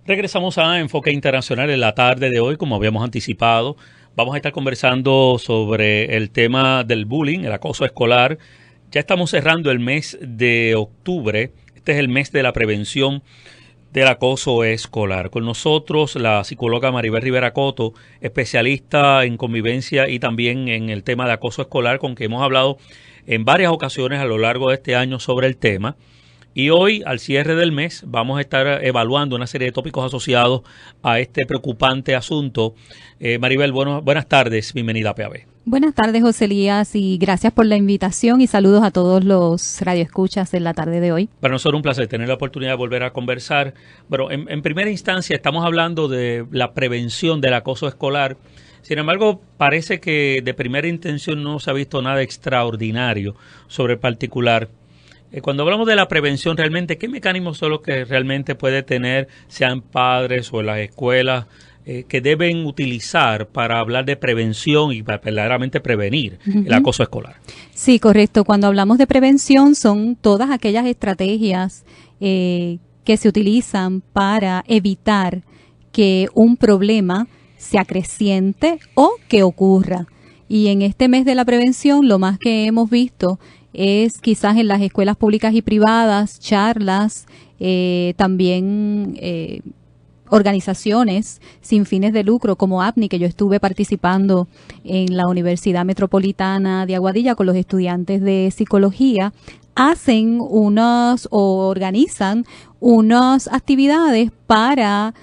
Regresamos a Enfoque Internacional en la tarde de hoy, como habíamos anticipado. Vamos a estar conversando sobre el tema del bullying, el acoso escolar. Ya estamos cerrando el mes de octubre. Este es el mes de la prevención del acoso escolar. Con nosotros la psicóloga Maribel Rivera Coto, especialista en convivencia y también en el tema de acoso escolar, con quien hemos hablado en varias ocasiones a lo largo de este año sobre el tema. Y hoy, al cierre del mes, vamos a estar evaluando una serie de tópicos asociados a este preocupante asunto. Maribel, buenas tardes, bienvenida a PAB. Buenas tardes, José Elías, y gracias por la invitación y saludos a todos los radioescuchas en la tarde de hoy. Para nosotros un placer tener la oportunidad de volver a conversar. Bueno, en primera instancia estamos hablando de la prevención del acoso escolar. Sin embargo, parece que de primera intención no se ha visto nada extraordinario sobre el particular. Cuando hablamos de la prevención, realmente, ¿qué mecanismos son los que realmente puede tener, sean padres o en las escuelas, que deben utilizar para hablar de prevención y para verdaderamente prevenir el acoso escolar? Sí, correcto. Cuando hablamos de prevención son todas aquellas estrategias que se utilizan para evitar que un problema se acreciente o que ocurra. Y en este mes de la prevención, lo más que hemos visto es quizás en las escuelas públicas y privadas, charlas, también organizaciones sin fines de lucro como APNI, que yo estuve participando en la Universidad Metropolitana de Aguadilla con los estudiantes de psicología, hacen o organizan unas actividades para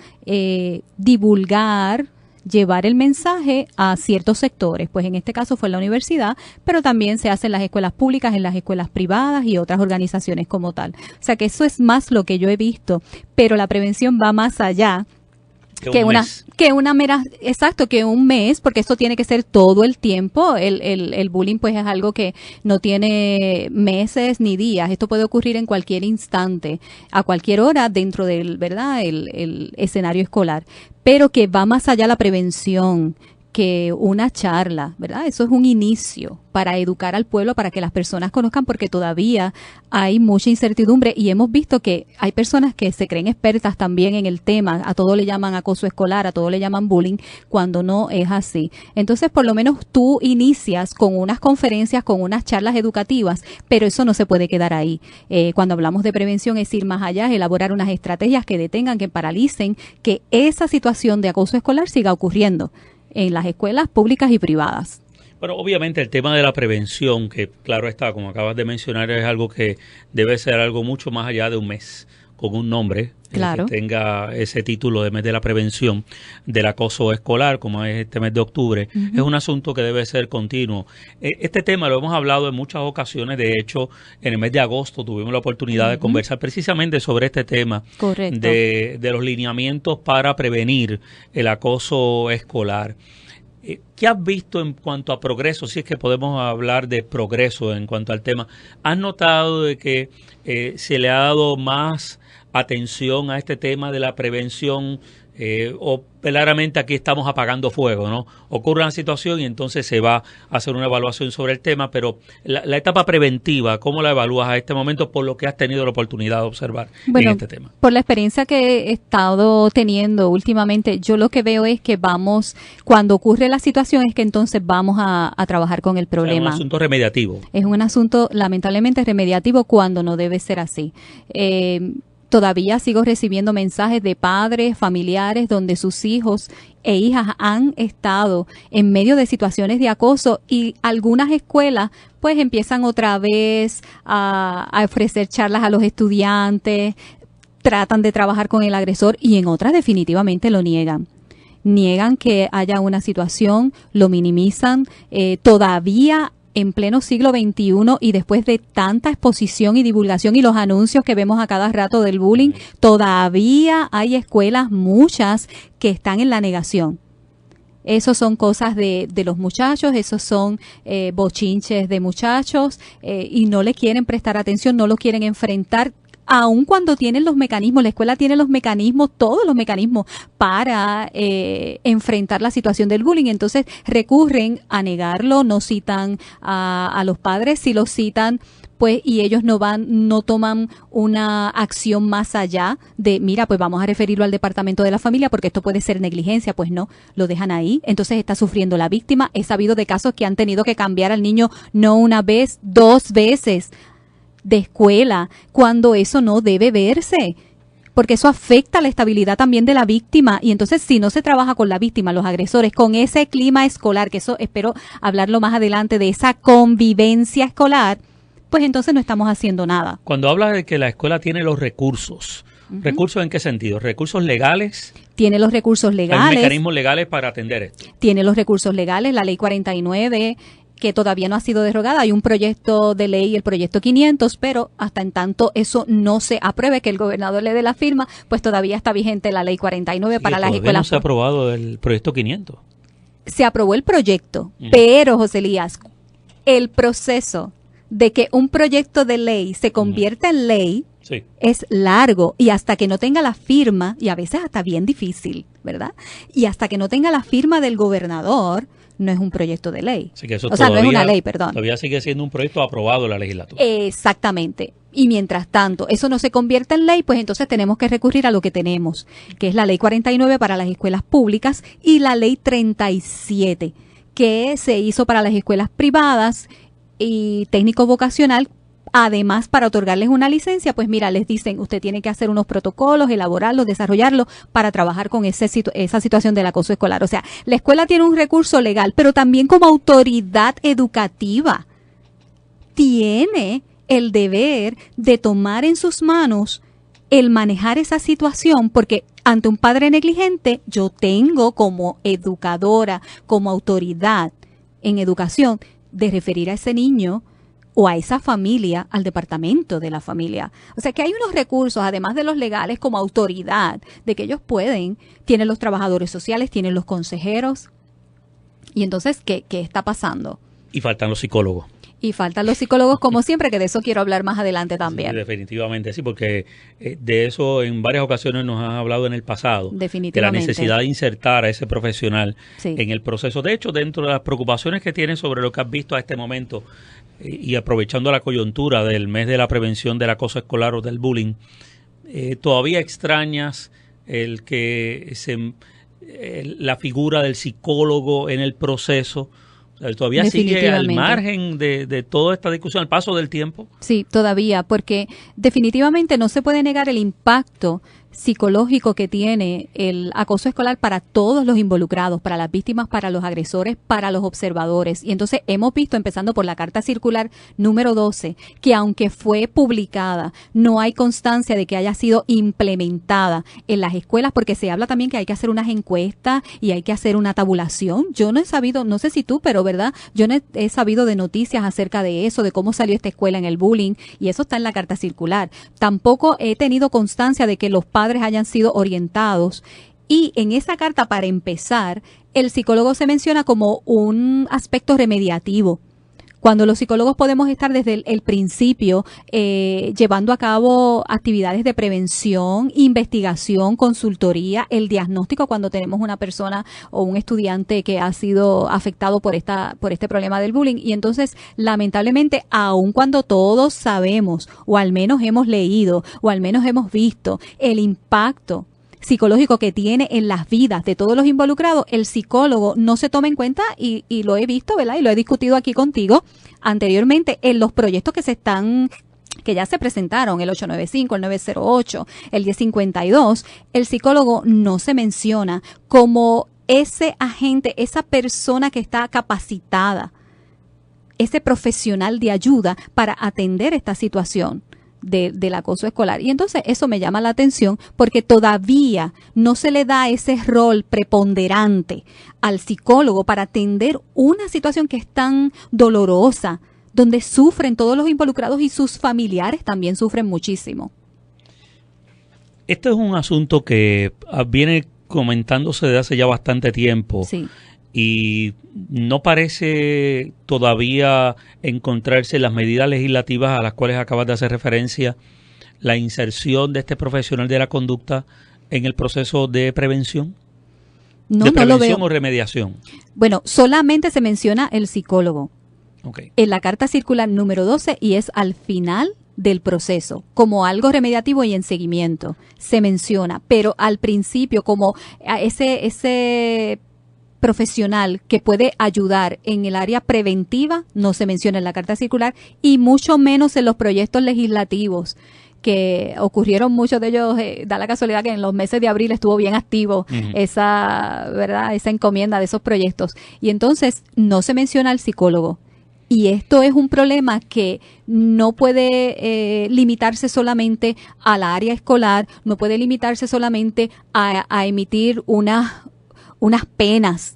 divulgar, llevar el mensaje a ciertos sectores, pues en este caso fue en la universidad, pero también se hace en las escuelas públicas, en las escuelas privadas y otras organizaciones como tal. O sea que eso es más lo que yo he visto, pero la prevención va más allá que un mes, porque esto tiene que ser todo el tiempo. El bullying pues es algo que no tiene meses ni días. Esto puede ocurrir en cualquier instante, a cualquier hora dentro del, ¿verdad?, el escenario escolar, pero que va más allá la prevención que una charla, ¿verdad? Eso es un inicio para educar al pueblo, para que las personas conozcan, porque todavía hay mucha incertidumbre y hemos visto que hay personas que se creen expertas también en el tema, a todo le llaman acoso escolar, a todo le llaman bullying, cuando no es así. Entonces, por lo menos tú inicias con unas conferencias, con unas charlas educativas, pero eso no se puede quedar ahí. Cuando hablamos de prevención es ir más allá, es elaborar unas estrategias que detengan, que paralicen, que esa situación de acoso escolar siga ocurriendo en las escuelas públicas y privadas. Bueno, obviamente el tema de la prevención, que claro está, como acabas de mencionar, es algo que debe ser algo mucho más allá de un mes, con un nombre, claro, que tenga ese título de mes de la prevención del acoso escolar, como es este mes de octubre. Es un asunto que debe ser continuo. Este tema lo hemos hablado en muchas ocasiones. De hecho, en el mes de agosto tuvimos la oportunidad de conversar precisamente sobre este tema. Correcto. De los lineamientos para prevenir el acoso escolar. ¿Qué has visto en cuanto a progreso? Si es que podemos hablar de progreso en cuanto al tema. ¿Has notado de que se le ha dado más atención a este tema de la prevención, o claramente aquí estamos apagando fuego, ¿no? Ocurre una situación y entonces se va a hacer una evaluación sobre el tema, pero la etapa preventiva, ¿cómo la evalúas a este momento por lo que has tenido la oportunidad de observar en este tema? Por la experiencia que he estado teniendo últimamente, yo lo que veo es que cuando ocurre la situación es que entonces vamos a trabajar con el problema. O sea, es un asunto remediativo. Es un asunto lamentablemente remediativo cuando no debe ser así. Todavía sigo recibiendo mensajes de padres, familiares, donde sus hijos e hijas han estado en medio de situaciones de acoso y algunas escuelas pues empiezan otra vez a ofrecer charlas a los estudiantes, tratan de trabajar con el agresor y en otras definitivamente lo niegan. Niegan que haya una situación, lo minimizan, todavía en pleno siglo XXI y después de tanta exposición y divulgación y los anuncios que vemos a cada rato del bullying, todavía hay escuelas, muchas, que están en la negación. Esos son cosas de los muchachos, esos son bochinches de muchachos y no le quieren prestar atención, no lo quieren enfrentar. Aun cuando tienen los mecanismos, la escuela tiene los mecanismos, todos los mecanismos para enfrentar la situación del bullying. Entonces recurren a negarlo, no citan a los padres, si los citan pues, y ellos no toman una acción más allá de, mira, pues vamos a referirlo al departamento de la familia porque esto puede ser negligencia, pues no, lo dejan ahí, entonces está sufriendo la víctima. He sabido de casos que han tenido que cambiar al niño no una vez, 2 veces de escuela, cuando eso no debe verse, porque eso afecta la estabilidad también de la víctima. Y entonces, si no se trabaja con la víctima, los agresores, con ese clima escolar, que eso espero hablarlo más adelante, de esa convivencia escolar, pues entonces no estamos haciendo nada. Cuando habla de que la escuela tiene los recursos, ¿recursos en qué sentido? ¿Recursos legales? Tiene los recursos legales. ¿Hay mecanismos legales para atender esto? Tiene los recursos legales, la ley 49, que todavía no ha sido derogada. Hay un proyecto de ley, el proyecto 500, pero hasta en tanto eso no se apruebe, que el gobernador le dé la firma, pues todavía está vigente la ley 49 para las escuelas. No se ha aprobado el proyecto 500. Se aprobó el proyecto, pero, José Elías, el proceso de que un proyecto de ley se convierta en ley es largo, y hasta que no tenga la firma, y a veces hasta bien difícil, ¿verdad? Y hasta que no tenga la firma del gobernador, no es un proyecto de ley. Así que eso no es una ley, perdón. Todavía sigue siendo un proyecto aprobado en la legislatura. Exactamente. Y mientras tanto, eso no se convierte en ley, pues entonces tenemos que recurrir a lo que tenemos, que es la ley 49 para las escuelas públicas y la ley 37, que se hizo para las escuelas privadas y técnico vocacional. Además, para otorgarles una licencia, pues mira, les dicen, usted tiene que hacer unos protocolos, elaborarlos, desarrollarlos para trabajar con esa situación del acoso escolar. O sea, la escuela tiene un recurso legal, pero también como autoridad educativa tiene el deber de tomar en sus manos el manejar esa situación, porque ante un padre negligente, yo tengo como educadora, como autoridad en educación, de referir a ese niño o a esa familia al departamento de la familia. O sea que hay unos recursos, además de los legales, como autoridad, de que ellos tienen los trabajadores sociales, tienen los consejeros. Y entonces, ¿qué está pasando? Y faltan los psicólogos. Y faltan los psicólogos, como siempre, que de eso quiero hablar más adelante también. Sí, definitivamente, sí, porque de eso en varias ocasiones nos han hablado en el pasado. Definitivamente. De la necesidad de insertar a ese profesional sí. en el proceso. De hecho, dentro de las preocupaciones que tienen sobre lo que has visto a este momento, y aprovechando la coyuntura del mes de la prevención del acoso escolar o del bullying, todavía extrañas la figura del psicólogo en el proceso. ¿Todavía sigue al margen de toda esta discusión, al paso del tiempo? Sí, todavía, porque definitivamente no se puede negar el impacto psicológico que tiene el acoso escolar para todos los involucrados, para las víctimas, para los agresores, para los observadores. Y entonces hemos visto, empezando por la carta circular número 12, que aunque fue publicada, no hay constancia de que haya sido implementada en las escuelas, porque se habla también que hay que hacer unas encuestas y hay que hacer una tabulación. Yo no he sabido, no sé si tú, pero ¿verdad? Yo no he sabido de noticias acerca de eso, de cómo salió esta escuela en el bullying, y eso está en la carta circular. Tampoco he tenido constancia de que los padres hayan sido orientados, y en esa carta, para empezar, el psicólogo se menciona como un aspecto remediativo, cuando los psicólogos podemos estar desde el principio llevando a cabo actividades de prevención, investigación, consultoría, el diagnóstico cuando tenemos una persona o un estudiante que ha sido afectado por este problema del bullying. Y entonces, lamentablemente, aun cuando todos sabemos, o al menos hemos leído, o al menos hemos visto el impacto psicológico que tiene en las vidas de todos los involucrados, el psicólogo no se toma en cuenta, y lo he visto, ¿verdad? Y lo he discutido aquí contigo anteriormente en los proyectos que ya se presentaron, el 895, el 908, el 1052, el psicólogo no se menciona como ese agente, esa persona que está capacitada, ese profesional de ayuda para atender esta situación del acoso escolar. Y entonces eso me llama la atención, porque todavía no se le da ese rol preponderante al psicólogo para atender una situación que es tan dolorosa, donde sufren todos los involucrados y sus familiares también sufren muchísimo. Este es un asunto que viene comentándose desde hace ya bastante tiempo. Sí. Y no parece todavía encontrarse las medidas legislativas a las cuales acabas de hacer referencia, la inserción de este profesional de la conducta en el proceso de prevención. No, ¿De prevención no lo veo. o remediación? Bueno, solamente se menciona el psicólogo. Okay. En la carta circular número 12 y es al final del proceso, como algo remediativo y en seguimiento, se menciona, pero al principio como ese profesional que puede ayudar en el área preventiva no se menciona en la carta circular y mucho menos en los proyectos legislativos que ocurrieron muchos de ellos, da la casualidad que en los meses de abril estuvo bien activo esa, ¿verdad?, esa encomienda de esos proyectos. Y entonces no se menciona al psicólogo. Y esto es un problema que no puede limitarse solamente a la área escolar, no puede limitarse solamente a emitir unas penas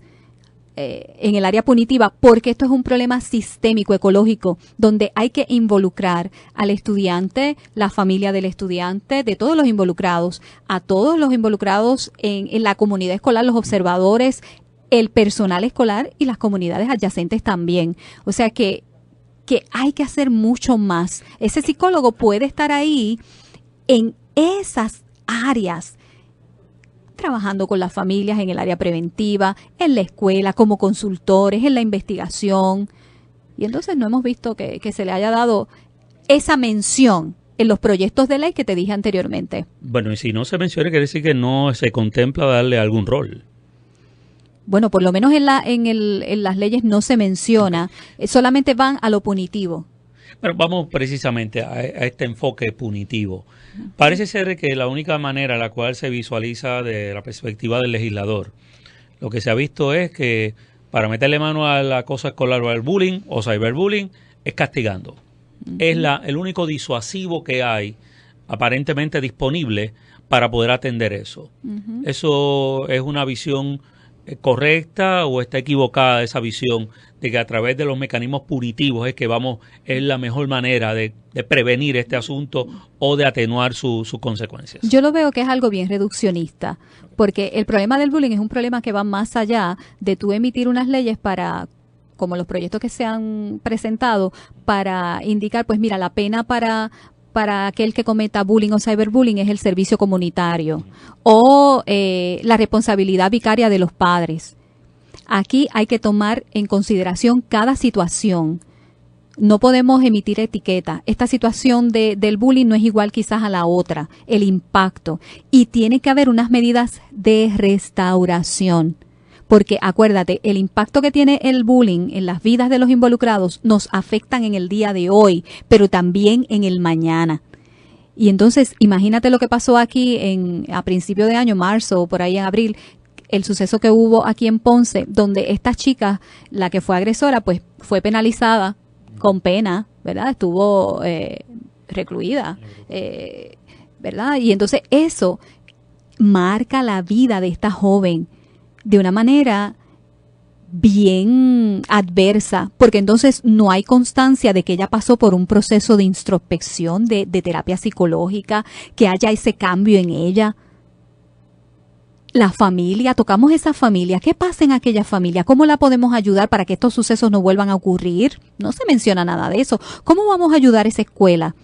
en el área punitiva, porque esto es un problema sistémico, ecológico, donde hay que involucrar al estudiante, la familia del estudiante, de todos los involucrados, a todos los involucrados en la comunidad escolar, los observadores, el personal escolar y las comunidades adyacentes también. O sea que hay que hacer mucho más. Ese psicólogo puede estar ahí en esas áreas, trabajando con las familias en el área preventiva, en la escuela, como consultores, en la investigación. Y entonces no hemos visto que se le haya dado esa mención en los proyectos de ley que te dije anteriormente. Bueno, y si no se menciona, quiere decir que no se contempla darle algún rol. Bueno, por lo menos en las leyes no se menciona, solamente van a lo punitivo. Pero vamos precisamente a este enfoque punitivo. Parece ser que la única manera en la cual se visualiza de la perspectiva del legislador, lo que se ha visto es que para meterle mano al acoso escolar o al bullying o cyberbullying es castigando. Es el único disuasivo que hay aparentemente disponible para poder atender eso. ¿Eso es una visión correcta o está equivocada esa visión de que a través de los mecanismos punitivos es la mejor manera de prevenir este asunto o de atenuar sus consecuencias? Yo lo veo que es algo bien reduccionista, porque el problema del bullying es un problema que va más allá de tú emitir unas leyes para, como los proyectos que se han presentado, para indicar, pues mira, la pena para aquel que cometa bullying o cyberbullying es el servicio comunitario o la responsabilidad vicaria de los padres. Aquí hay que tomar en consideración cada situación. No podemos emitir etiqueta. Esta situación del bullying no es igual quizás a la otra, el impacto. Y tiene que haber unas medidas de restauración. Porque acuérdate, el impacto que tiene el bullying en las vidas de los involucrados nos afectan en el día de hoy, pero también en el mañana. Y entonces, imagínate lo que pasó aquí a principio de año, marzo o por ahí en abril, el suceso que hubo aquí en Ponce, donde esta chica, la que fue agresora, pues fue penalizada con pena, ¿verdad? Estuvo recluida, ¿verdad? Y entonces eso marca la vida de esta joven de una manera bien adversa, porque entonces no hay constancia de que ella pasó por un proceso de introspección, de terapia psicológica, que haya ese cambio en ella. La familia, tocamos esa familia. ¿Qué pasa en aquella familia? ¿Cómo la podemos ayudar para que estos sucesos no vuelvan a ocurrir? No se menciona nada de eso. ¿Cómo vamos a ayudar a esa escuela?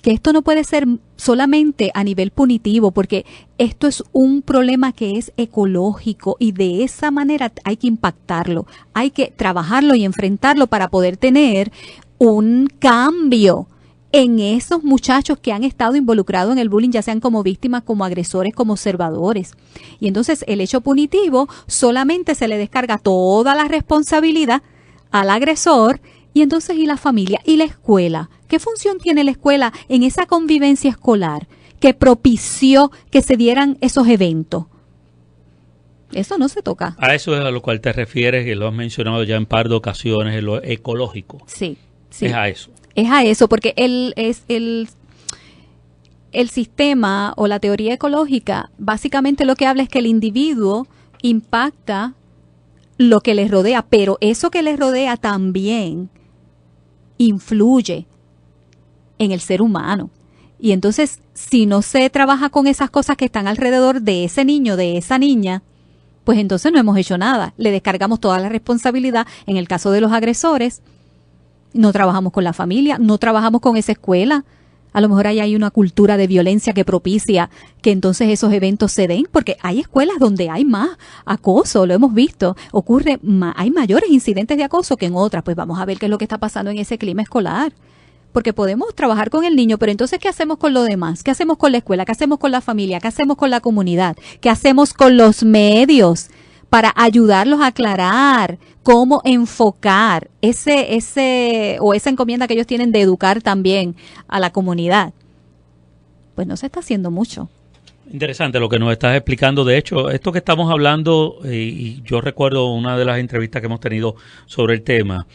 Que esto no puede ser solamente a nivel punitivo, porque esto es un problema que es ecológico y de esa manera hay que impactarlo, hay que trabajarlo y enfrentarlo para poder tener un cambio en esos muchachos que han estado involucrados en el bullying, ya sean como víctimas, como agresores, como observadores. Y entonces el hecho punitivo solamente se le descarga toda la responsabilidad al agresor. Y entonces, ¿y la familia? ¿Y la escuela? ¿Qué función tiene la escuela en esa convivencia escolar que propició que se dieran esos eventos? Eso no se toca. A eso es a lo cual te refieres, que lo has mencionado ya en par de ocasiones, en lo ecológico. Sí, sí. Es a eso. Es a eso, porque el sistema o la teoría ecológica básicamente lo que habla es que el individuo impacta lo que les rodea, pero eso que les rodea también influye en el ser humano. Y entonces, si no se trabaja con esas cosas que están alrededor de ese niño, de esa niña, pues entonces no hemos hecho nada. Le descargamos toda la responsabilidad en el caso de los agresores. No trabajamos con la familia, no trabajamos con esa escuela. A lo mejor ahí hay una cultura de violencia que propicia que entonces esos eventos se den, porque hay escuelas donde hay más acoso, lo hemos visto, hay mayores incidentes de acoso que en otras. Pues vamos a ver qué es lo que está pasando en ese clima escolar. Porque podemos trabajar con el niño, pero entonces, ¿qué hacemos con lo demás? ¿Qué hacemos con la escuela? ¿Qué hacemos con la familia? ¿Qué hacemos con la comunidad? ¿Qué hacemos con los medios para ayudarlos a aclarar cómo enfocar esa encomienda que ellos tienen de educar también a la comunidad? Pues no se está haciendo mucho. Interesante lo que nos estás explicando. De hecho, esto que estamos hablando, y yo recuerdo una de las entrevistas que hemos tenido sobre el tema,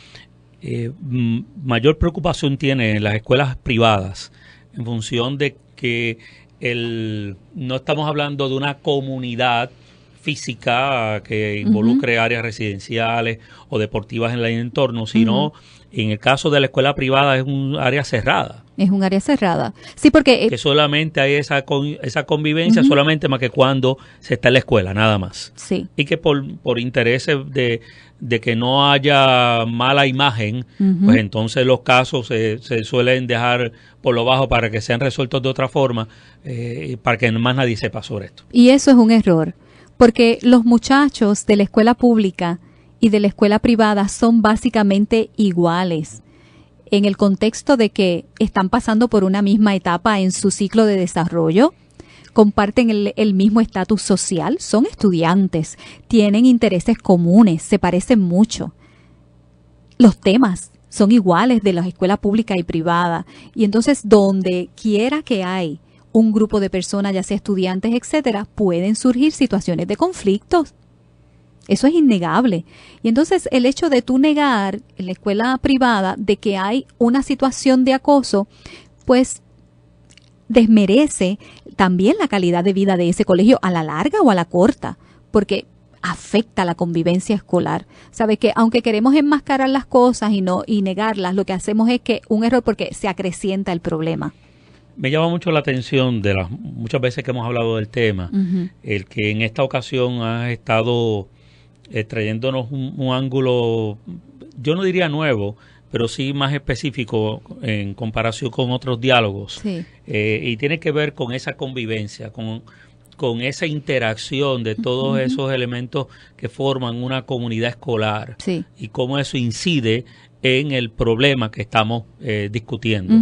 mayor preocupación tiene en las escuelas privadas en función de que no estamos hablando de una comunidad física que involucre áreas residenciales o deportivas en el entorno, sino en el caso de la escuela privada es un área cerrada. Es un área cerrada. Sí, porque que solamente hay esa convivencia, solamente más que cuando se está en la escuela, nada más. Sí. Y que por intereses de que no haya mala imagen, pues entonces los casos se suelen dejar por lo bajo para que sean resueltos de otra forma, para que más nadie sepa sobre esto. Y eso es un error, porque los muchachos de la escuela pública y de la escuela privada son básicamente iguales, en el contexto de que están pasando por una misma etapa en su ciclo de desarrollo, comparten el mismo estatus social, son estudiantes, tienen intereses comunes, se parecen mucho. Los temas son iguales de la escuela pública y privada. Y entonces, donde quiera que hay un grupo de personas, ya sea estudiantes, etcétera, pueden surgir situaciones de conflictos. Eso es innegable. Y entonces el hecho de tú negar en la escuela privada de que hay una situación de acoso, pues desmerece también la calidad de vida de ese colegio a la larga o a la corta, porque afecta la convivencia escolar. Sabe que aunque queremos enmascarar las cosas y negarlas, lo que hacemos es que un error porque se acrecienta el problema. Me llama mucho la atención de las muchas veces que hemos hablado del tema, el que en esta ocasión has estado trayéndonos un ángulo, yo no diría nuevo, pero sí más específico en comparación con otros diálogos. Sí. Y tiene que ver con esa convivencia, con esa interacción de todos esos elementos que forman una comunidad escolar. Sí. Y cómo eso incide en el problema que estamos discutiendo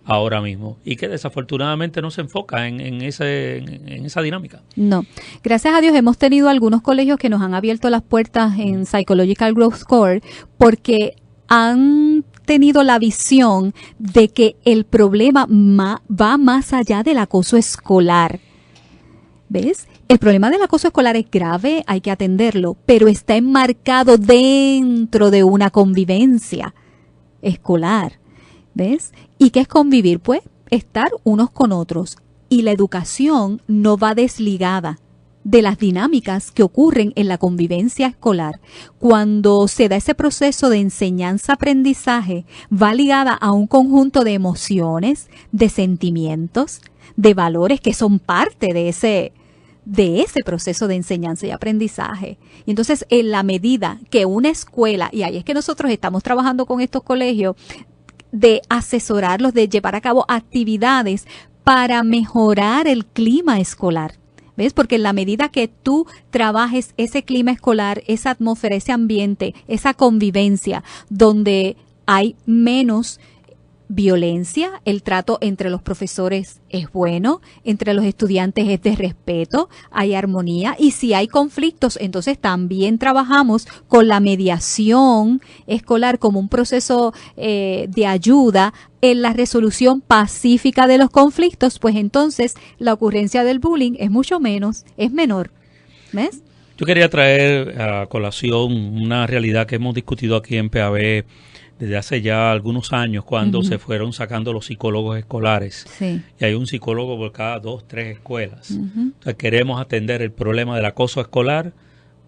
ahora mismo y que desafortunadamente no se enfoca en esa dinámica. No. Gracias a Dios hemos tenido algunos colegios que nos han abierto las puertas en Psychological Growth Score porque han tenido la visión de que el problema va más allá del acoso escolar. ¿Ves? El problema del acoso escolar es grave, hay que atenderlo, pero está enmarcado dentro de una convivencia escolar. ¿Ves? ¿Y qué es convivir? Pues estar unos con otros. Y la educación no va desligada de las dinámicas que ocurren en la convivencia escolar. Cuando se da ese proceso de enseñanza-aprendizaje, va ligada a un conjunto de emociones, de sentimientos, de valores que son parte de ese proceso de enseñanza y aprendizaje. Y entonces, en la medida que una escuela, y ahí es que nosotros estamos trabajando con estos colegios, de asesorarlos, de llevar a cabo actividades para mejorar el clima escolar. ¿Ves? Porque en la medida que tú trabajes ese clima escolar, esa atmósfera, ese ambiente, esa convivencia, donde hay menos violencia, el trato entre los profesores es bueno, entre los estudiantes es de respeto, hay armonía y si hay conflictos, entonces también trabajamos con la mediación escolar como un proceso de ayuda en la resolución pacífica de los conflictos, pues entonces la ocurrencia del bullying es mucho menos, es menor. ¿Ves? Yo quería traer a colación una realidad que hemos discutido aquí en PAB desde hace ya algunos años, cuando se fueron sacando los psicólogos escolares. Sí. Y hay un psicólogo por cada 2, 3 escuelas. O sea, queremos atender el problema del acoso escolar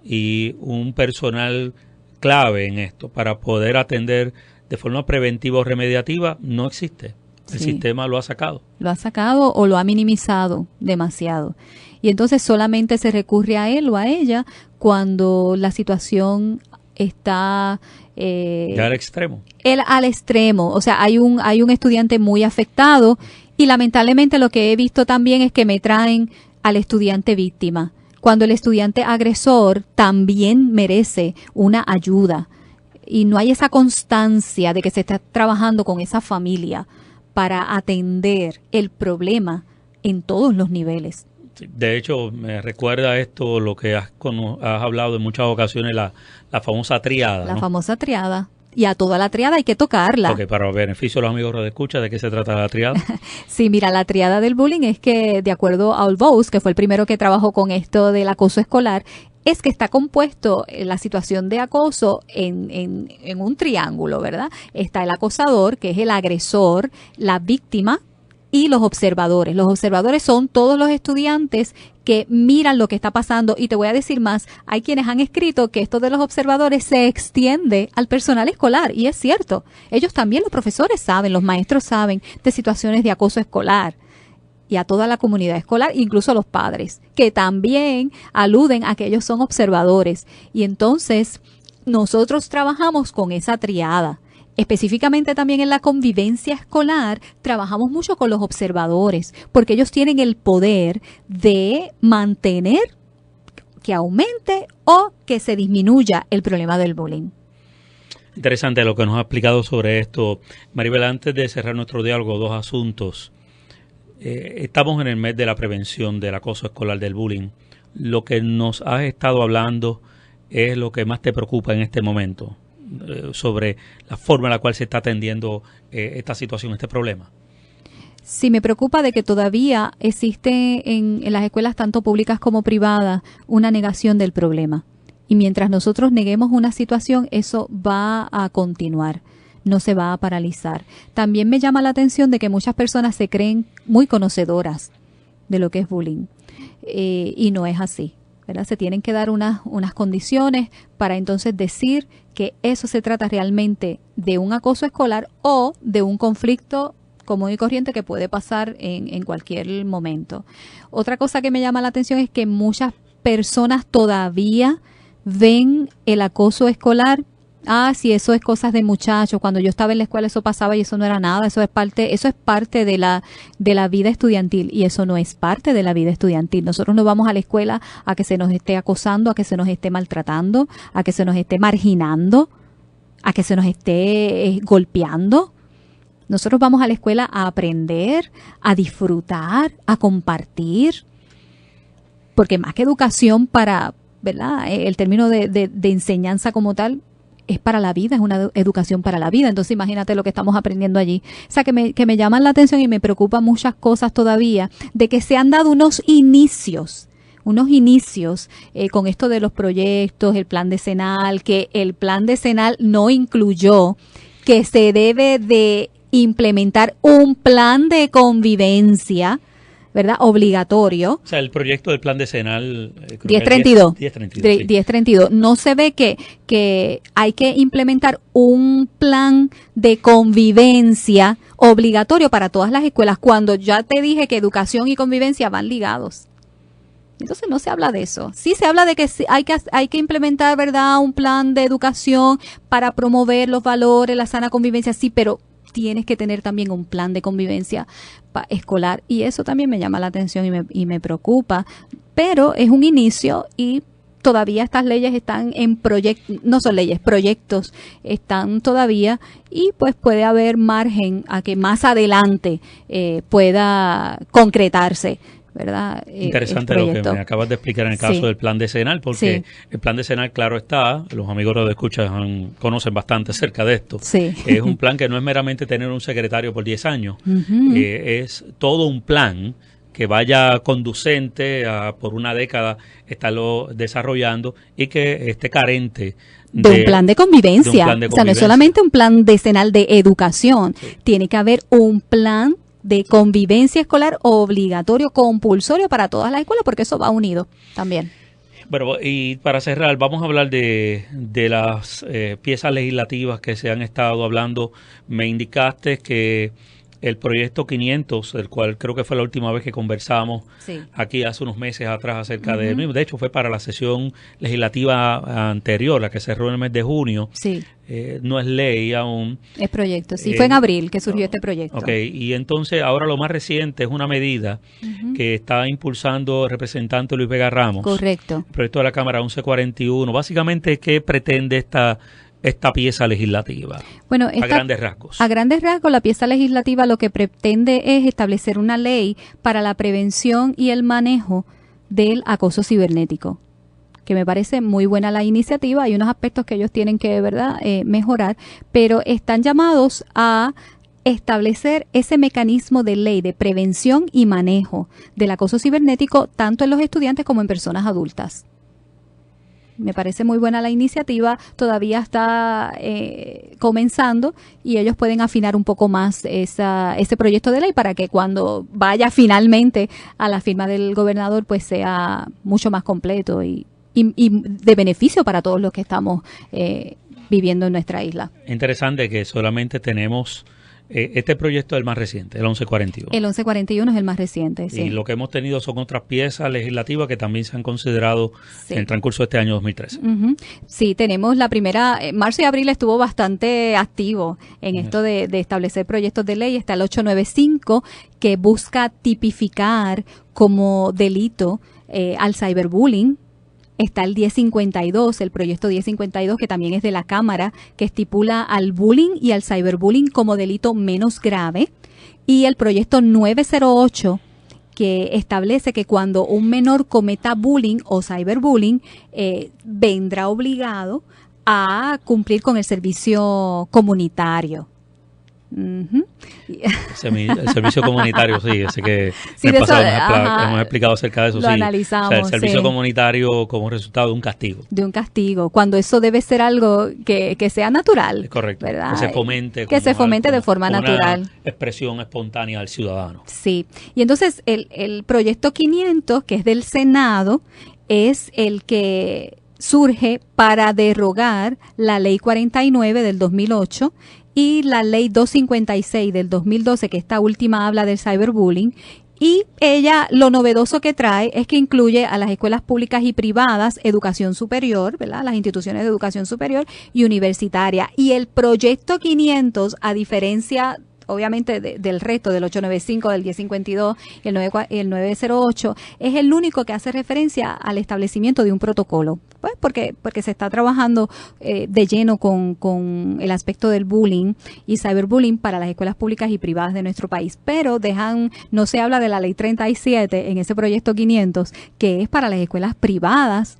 y un personal clave en esto para poder atender de forma preventiva o remediativa no existe. El sistema lo ha sacado. Lo ha sacado o lo ha minimizado demasiado. Y entonces solamente se recurre a él o a ella cuando la situación está ya al extremo. Al extremo, o sea, hay un estudiante muy afectado Y lamentablemente lo que he visto también es que me traen al estudiante víctima, cuando el estudiante agresor también merece una ayuda. Y no hay esa constancia de que se está trabajando con esa familia para atender el problema en todos los niveles. De hecho, me recuerda esto lo que has hablado en muchas ocasiones, la famosa triada. La ¿no? famosa triada. Y a toda la triada hay que tocarla. Ok, para beneficio de los amigos de escucha, ¿de qué se trata la triada? Sí, mira, la triada del bullying es que, de acuerdo a Olbous, que fue el primero que trabajó con esto del acoso escolar, es que está compuesto la situación de acoso en un triángulo, ¿verdad? Está el acosador, que es el agresor, la víctima y los observadores. Los observadores son todos los estudiantes que miran lo que está pasando. Y te voy a decir más, hay quienes han escrito que esto de los observadores se extiende al personal escolar. Y es cierto, ellos también, los profesores saben, los maestros saben de situaciones de acoso escolar. Y a toda la comunidad escolar, incluso a los padres, que también aluden a que ellos son observadores. Y entonces nosotros trabajamos con esa triada. Específicamente también en la convivencia escolar, trabajamos mucho con los observadores, porque ellos tienen el poder de mantener que aumente o que se disminuya el problema del bullying. Interesante lo que nos ha explicado sobre esto. Maribel, antes de cerrar nuestro diálogo, dos asuntos. Estamos en el mes de la prevención del acoso escolar, del bullying. Lo que nos has estado hablando es lo que más te preocupa en este momento, sobre la forma en la cual se está atendiendo esta situación, este problema. Sí, me preocupa de que todavía existe en las escuelas, tanto públicas como privadas, una negación del problema. Y mientras nosotros neguemos una situación, eso va a continuar, no se va a paralizar. También me llama la atención de que muchas personas se creen muy conocedoras de lo que es bullying, y no es así, ¿verdad? Se tienen que dar unas condiciones para entonces decir que eso se trata realmente de un acoso escolar o de un conflicto común y corriente que puede pasar en cualquier momento. Otra cosa que me llama la atención es que muchas personas todavía ven el acoso escolar. Sí, eso es cosas de muchachos. Cuando yo estaba en la escuela eso pasaba y eso no era nada. Eso es parte de la vida estudiantil, y eso no es parte de la vida estudiantil. Nosotros no vamos a la escuela a que se nos esté acosando, a que se nos esté maltratando, a que se nos esté marginando, a que se nos esté golpeando. Nosotros vamos a la escuela a aprender, a disfrutar, a compartir. Porque más que educación para, ¿verdad? El término de enseñanza como tal es para la vida, es una educación para la vida. Entonces imagínate lo que estamos aprendiendo allí. O sea, que me llaman la atención y me preocupan muchas cosas todavía, de que se han dado unos inicios con esto de los proyectos, el plan decenal, que el plan decenal no incluyó que se debe de implementar un plan de convivencia, ¿verdad? Obligatorio. O sea, el proyecto del plan decenal 1032. 1032. Sí. No se ve que hay que implementar un plan de convivencia obligatorio para todas las escuelas, cuando ya te dije que educación y convivencia van ligados. Entonces no se habla de eso. Sí se habla de que hay que implementar, ¿verdad?, un plan de educación para promover los valores, la sana convivencia, sí, pero tienes que tener también un plan de convivencia escolar, y eso también me llama la atención y me preocupa, pero es un inicio y todavía estas leyes están en no son leyes, proyectos están todavía, y pues puede haber margen a que más adelante pueda concretarse, ¿verdad? Interesante lo que me acabas de explicar en el caso del plan decenal, porque el plan decenal, claro está, los amigos de escucha conocen bastante acerca de esto. Sí. Es un plan que no es meramente tener un secretario por 10 años, es todo un plan que vaya conducente a por una década estarlo desarrollando, y que esté carente de un plan de convivencia. O sea, no es solamente un plan decenal de educación, tiene que haber un plan de convivencia escolar obligatorio, compulsorio para todas las escuelas, porque eso va unido también. Bueno, y para cerrar, vamos a hablar de las piezas legislativas que se han estado hablando. Me indicaste que el proyecto 500, del cual creo que fue la última vez que conversamos Sí. aquí hace unos meses atrás acerca de él mismo. De hecho, fue para la sesión legislativa anterior, la que cerró en el mes de junio. Sí, No es ley aún. es proyecto. Sí, fue en abril que surgió este proyecto. Ok, y entonces ahora lo más reciente es una medida que está impulsando el representante Luis Vega Ramos. Correcto. El proyecto de la Cámara 1141. Básicamente, ¿qué pretende esta pieza legislativa? Bueno, A grandes rasgos. A grandes rasgos, la pieza legislativa lo que pretende es establecer una ley para la prevención y el manejo del acoso cibernético, que me parece muy buena la iniciativa. Hay unos aspectos que ellos tienen que, ¿verdad?, mejorar, pero están llamados a establecer ese mecanismo de ley de prevención y manejo del acoso cibernético tanto en los estudiantes como en personas adultas. Me parece muy buena la iniciativa, todavía está comenzando y ellos pueden afinar un poco más ese proyecto de ley para que cuando vaya finalmente a la firma del gobernador pues sea mucho más completo y de beneficio para todos los que estamos viviendo en nuestra isla. Interesante que solamente tenemos este proyecto es el más reciente, el 1141. El 1141 es el más reciente, sí. Y lo que hemos tenido son otras piezas legislativas que también se han considerado Sí. en el transcurso de este año 2013. Ujú. Sí, tenemos la primera, marzo y abril estuvo bastante activo en esto de establecer proyectos de ley. Está el 895 que busca tipificar como delito al cyberbullying. Está el 1052, el proyecto 1052, que también es de la Cámara, que estipula al bullying y al cyberbullying como delito menos grave. Y el proyecto 908, que establece que cuando un menor cometa bullying o cyberbullying, vendrá obligado a cumplir con el servicio comunitario. Uh-huh. El servicio comunitario, sí, así que Sí, en el de pasado eso, hemos explicado acerca de eso. Lo sí. analizamos, O sea, el servicio sí. comunitario como resultado de un castigo. De un castigo, cuando eso debe ser algo que sea natural. Es correcto. ¿verdad? Que se fomente. Que se fomente de forma como natural. Una expresión espontánea al ciudadano. Sí, y entonces el proyecto 500, que es del Senado, es el que surge para derogar la Ley 49 del 2008 y la Ley 256 del 2012, que esta última habla del cyberbullying. Y ella, lo novedoso que trae es que incluye a las escuelas públicas y privadas, educación superior, ¿verdad? Las instituciones de educación superior y universitaria. Y el proyecto 500, a diferencia obviamente del resto, del 895, del 1052 y el 908, es el único que hace referencia al establecimiento de un protocolo. Pues porque se está trabajando de lleno con el aspecto del bullying y cyberbullying para las escuelas públicas y privadas de nuestro país. Pero no se habla de la ley 37 en ese proyecto 500, que es para las escuelas privadas.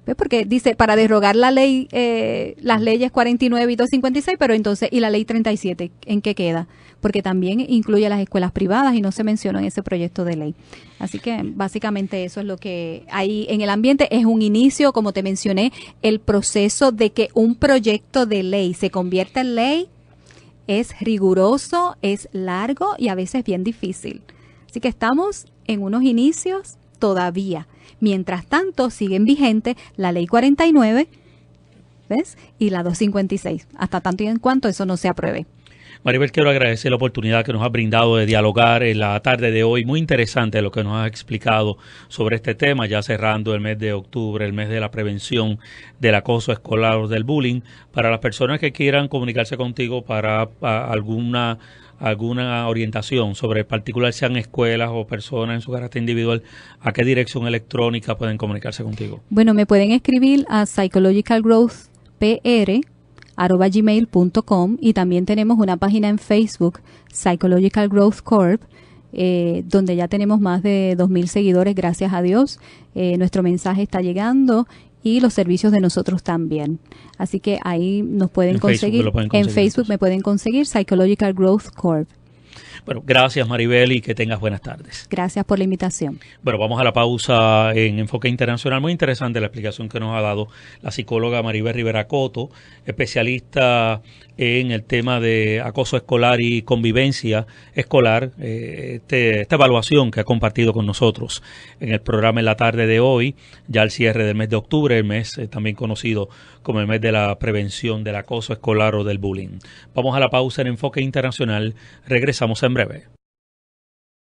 ¿Ves? Porque dice, para derogar la ley, las leyes 49 y 256, pero entonces, ¿y la ley 37? ¿En qué queda? Porque también incluye a las escuelas privadas y no se mencionó en ese proyecto de ley. Así que básicamente eso es lo que hay en el ambiente. Es un inicio, como te mencioné, el proceso de que un proyecto de ley se convierta en ley es riguroso, es largo y a veces bien difícil. Así que estamos en unos inicios todavía. Mientras tanto, siguen vigentes la Ley 49, ¿ves? Y la 256, hasta tanto y en cuanto eso no se apruebe. Maribel, quiero agradecer la oportunidad que nos has brindado de dialogar en la tarde de hoy. Muy interesante lo que nos has explicado sobre este tema, ya cerrando el mes de octubre, el mes de la prevención del acoso escolar o del bullying. Para las personas que quieran comunicarse contigo para alguna orientación sobre, en particular, sean escuelas o personas en su carácter individual, ¿a qué dirección electrónica pueden comunicarse contigo? Bueno, me pueden escribir a psychologicalgrowthpr@gmail.com y también tenemos una página en Facebook, Psychological Growth Corp, donde ya tenemos más de 2,000 seguidores, gracias a Dios. Nuestro mensaje está llegando y los servicios de nosotros también. Así que ahí nos pueden conseguir. En Facebook me pueden conseguir Psychological Growth Corp. Bueno, gracias Maribel y que tengas buenas tardes. Gracias por la invitación. Bueno, vamos a la pausa en Enfoque Internacional. Muy interesante la explicación que nos ha dado la psicóloga Maribel Rivera Coto, especialista en el tema de acoso escolar y convivencia escolar. Esta evaluación que ha compartido con nosotros en el programa en la tarde de hoy, ya al cierre del mes de octubre, el mes también conocido como el mes de la prevención del acoso escolar o del bullying. Vamos a la pausa en Enfoque Internacional. Regresamos Regresamos en breve.